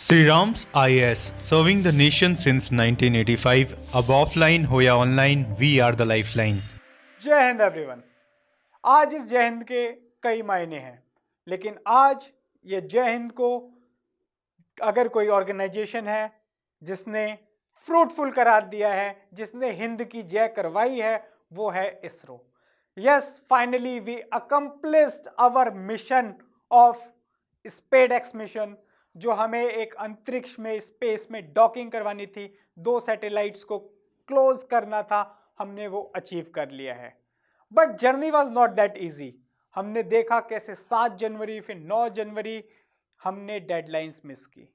Sri Ram's IAS, serving the nation since 1985. अब offline हो या online, we are the lifeline. जय Hind everyone. आज इस जय हिंद के कई मायने हैं, लेकिन आज ये जय हिंद को अगर कोई ऑर्गेनाइजेशन है जिसने फ्रूटफुल करार दिया है, जिसने हिंद की जय करवाई है, वो है ISRO. Yes, finally we accomplished our mission of SpaceX mission, जो हमें एक अंतरिक्ष में स्पेस में डॉकिंग करवानी थी, 2 सैटेलाइट्स को क्लोज करना था, हमने वो अचीव कर लिया है। But journey was not that easy. हमने देखा कैसे 7 जनवरी फिर 9 जनवरी हमने डेडलाइंस मिस की।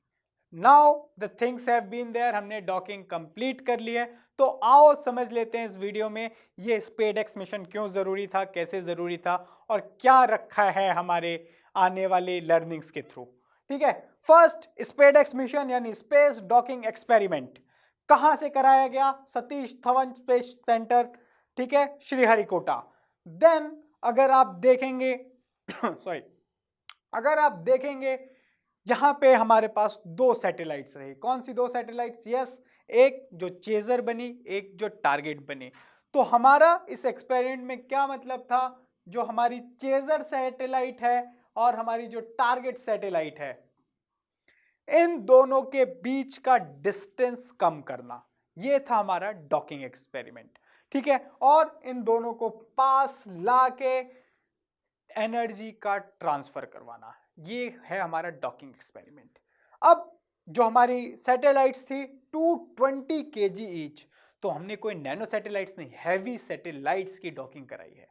Now the things have been there, हमने डॉकिंग कंप्लीट कर ली है। तो आओ समझ लेते हैं इस वीडियो में ये स्पेसएक्स मिशन क्यों जरूरी था, कैसे जरूरी था और क्या रखा है हमारे आने वाले लर्निंग्स के थ्रू। ठीक है, फर्स्ट स्पेसएक्स मिशन यानी स्पेस डॉकिंग एक्सपेरिमेंट कहां से कराया गया? सतीश धवन स्पेस सेंटर, ठीक है, श्रीहरिकोटा। देन अगर आप देखेंगे सॉरी अगर आप देखेंगे यहां पे हमारे पास 2 सैटेलाइट्स रहे। कौन सी 2 सैटेलाइट्स? यस, एक जो चेजर बनी, एक जो टारगेट बनी। तो हमारा इस एक्सपेरिमेंट में क्या मतलब था? जो हमारी चेजर सैटेलाइट है और हमारी जो टारगेट सैटेलाइट है, इन दोनों के बीच का डिस्टेंस कम करना, ये था हमारा डॉकिंग एक्सपेरिमेंट। ठीक है, और इन दोनों को पास लाके एनर्जी का ट्रांसफर करवाना, ये है हमारा डॉकिंग एक्सपेरिमेंट। अब जो हमारी सैटेलाइट्स थी 220 kg ईच, तो हमने कोई नैनो सैटेलाइट्स नहीं, हैवी सैटेलाइट्स की डॉकिंग कराई है।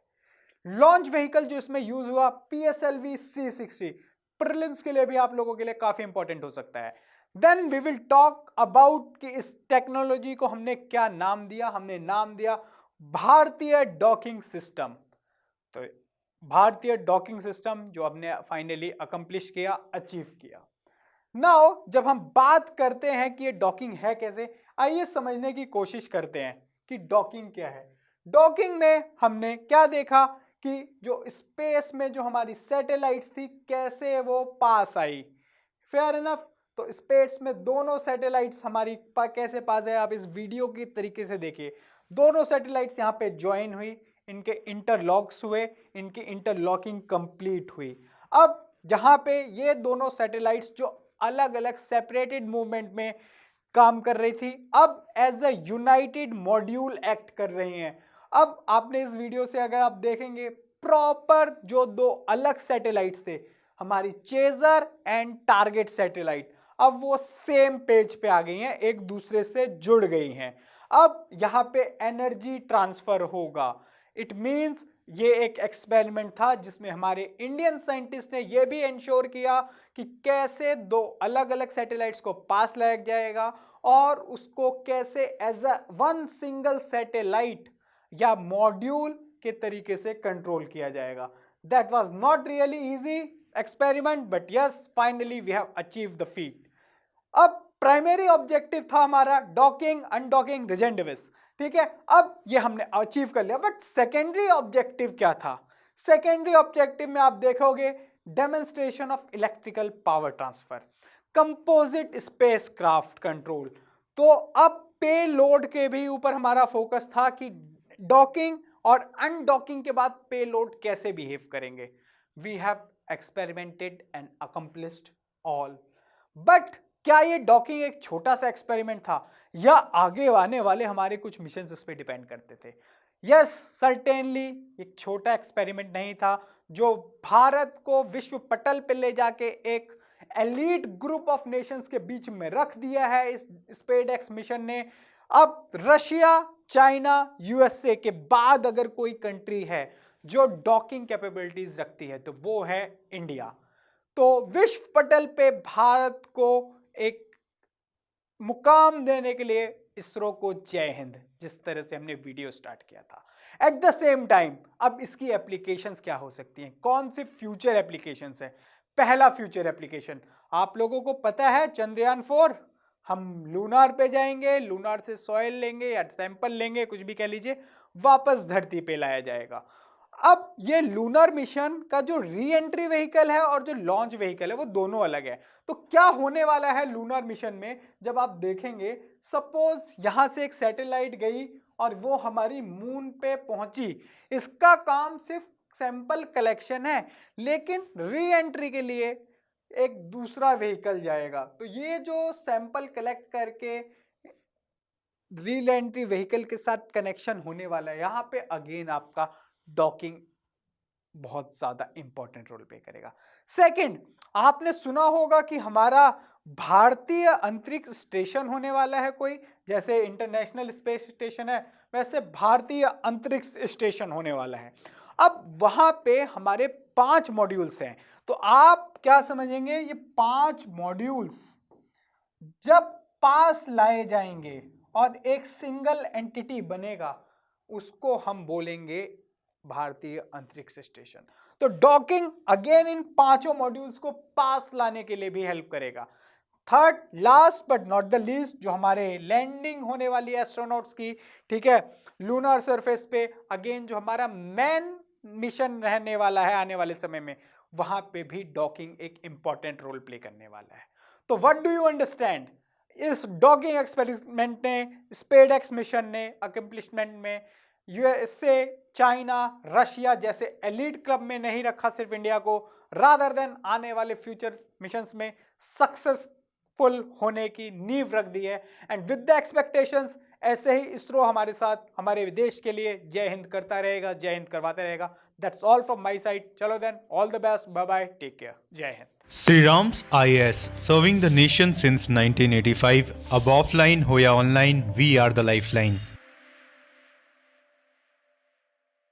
लॉन्च व्हीकल जो इसमें यूज हुआ PSLV C60, प्रीलिम्स के लिए भी आप लोगों के लिए काफी इंपॉर्टेंट हो सकता है। Then we will talk about कि इस टेक्नोलॉजी को हमने क्या नाम दिया। हमने नाम दिया भारतीय डॉकिंग सिस्टम। तो भारतीय डॉकिंग सिस्टम जो हमने फाइनली अकम्प्लिश किया, अचीव किया। नाउ जब हम बात करते हैं कि ये डॉकिंग है कैसे, आइए समझने की कोशिश करते हैं कि डॉकिंग क्या है। डॉकिंग में हमने क्या देखा कि जो स्पेस में जो हमारी सैटेलाइट्स थी कैसे वो पास आई। Fair enough. तो स्पेस में दोनों सैटेलाइट्स हमारी कैसे पास है, आप इस वीडियो की तरीके से देखिए। दोनों सैटेलाइट्स यहाँ पे ज्वाइन हुई, इनके इंटरलॉक्स हुए, इनकी इंटरलॉकिंग कंप्लीट हुई। अब जहां पे ये दोनों सैटेलाइट्स जो अलग अलग सेपरेटेड मूवमेंट में काम कर रही थी, अब as a united module act कर रही हैं। अब आपने इस वीडियो से अगर आप देखेंगे, प्रॉपर जो 2 अलग सैटेलाइट्स थे, हमारी चेजर एंड टारगेट सैटेलाइट, अब वो सेम पेज पे आ गई हैं, एक दूसरे से जुड़ गई हैं। अब यहाँ पे एनर्जी ट्रांसफर होगा। इट मींस ये एक एक्सपेरिमेंट था जिसमें हमारे इंडियन साइंटिस्ट ने यह भी इंश्योर किया कि कैसे 2 अलग अलग सैटेलाइट्स को पास लाया जाएगा और उसको कैसे as a one single satellite या मॉड्यूल के तरीके से कंट्रोल किया जाएगा। That was not really easy experiment, but yes, finally we have achieve the feat. अब प्राइमरी ऑब्जेक्टिव था हमारा डॉकिंग, अनडॉकिंग, रिजेंडविस। ठीक है, अब ये हमने अचीव कर लिया। बट सेकेंडरी ऑब्जेक्टिव क्या था? सेकेंडरी ऑब्जेक्टिव में आप देखोगे demonstration of electrical power transfer, composite spacecraft control. तो अब पे लोड के भी ऊपर हमारा फोकस था कि डॉकिंग और अनडॉकिंग के बाद पे लोड कैसे बिहेव करेंगे। We have experimented and accomplished all. But क्या ये डॉकिंग एक छोटा सा एक्सपेरिमेंट था या आगे आने वाले हमारे कुछ मिशन इस पे डिपेंड करते थे? यस, सर्टेनली एक छोटा एक्सपेरिमेंट नहीं था जो भारत को विश्व पटल पे ले जाके एक एलीट ग्रुप ऑफ नेशंस के बीच में रख दिया है इस स्पेसएक्स मिशन ने। अब रशिया, चाइना, यूएसए के बाद अगर कोई कंट्री है जो डॉकिंग कैपेबिलिटीज रखती है तो वो है इंडिया। तो विश्व पटल पे भारत को एक मुकाम देने के लिए इसरो को जय हिंद, जिस तरह से हमने वीडियो स्टार्ट किया था। एट द सेम टाइम अब इसकी एप्लीकेशंस क्या हो सकती हैं, कौन सी फ्यूचर एप्लीकेशंस है? पहला फ्यूचर एप्लीकेशन आप लोगों को पता है, चंद्रयान 4। हम लूनार पे जाएंगे, लूनार से सॉइल लेंगे या सैंपल लेंगे, कुछ भी कह लीजिए, वापस धरती पे लाया जाएगा। अब ये लूनर मिशन का जो री एंट्री व्हीकल है और जो लॉन्च व्हीकल है वो दोनों अलग है। तो क्या होने वाला है लूनर मिशन में, जब आप देखेंगे सपोज यहां से एक सैटेलाइट गई और वो हमारी मून पे पहुंची, इसका काम सिर्फ सैंपल कलेक्शन है, लेकिन री एंट्री के लिए एक दूसरा व्हीकल जाएगा। तो ये जो सैंपल कलेक्ट करके री एंट्री व्हीकल के साथ कनेक्शन होने वाला है, यहाँ पे अगेन आपका डॉकिंग बहुत ज्यादा इंपॉर्टेंट रोल प्ले करेगा। सेकंड, आपने सुना होगा कि हमारा भारतीय अंतरिक्ष स्टेशन होने वाला है कोई, जैसे इंटरनेशनल स्पेस स्टेशन है वैसे भारतीय अंतरिक्ष स्टेशन होने वाला है। अब वहां पे हमारे 5 मॉड्यूल्स हैं। तो आप क्या समझेंगे, ये 5 मॉड्यूल्स जब पास लाए जाएंगे और एक सिंगल एंटिटी बनेगा, उसको हम बोलेंगे भारतीय अंतरिक्ष स्टेशन। तो डॉकिंग अगेन इन 5 मॉड्यूल्स को पास लाने के लिए भी हेल्प करेगा। Third, last but not the least, जो हमारे लैंडिंग होने वाली है एस्ट्रोनॉट्स की, ठीक है, लूनर सरफेस पे, अगेन जो हमारा मेन मिशन रहने वाला है आने वाले समय में, वहां पे भी डॉकिंग एक इंपॉर्टेंट रोल प्ले करने वाला है। तो व्हाट डू यू अंडरस्टैंड, इस डॉकिंग एक्सपेरिमेंट ने, स्पेसएक्स मिशन ने अकम्प्लिशमेंट में यूएसए, चाइना, रशिया जैसे एलीट क्लब में नहीं रखा सिर्फ इंडिया को, रादर देन आने वाले फ्यूचर मिशंस में सक्सेसफुल होने की नींव रख दी है। एंड विद द एक्सपेक्टेशंस, ऐसे ही इसरो हमारे साथ हमारे देश के लिए जय हिंद करता रहेगा, जय हिंद करवाता रहेगा। That's all from my side. चलो then, all the best, bye bye, take care, Jai Hind. Sri Ram's IAS, serving the nation since 1985. Above line, Hoya online, we are the lifeline.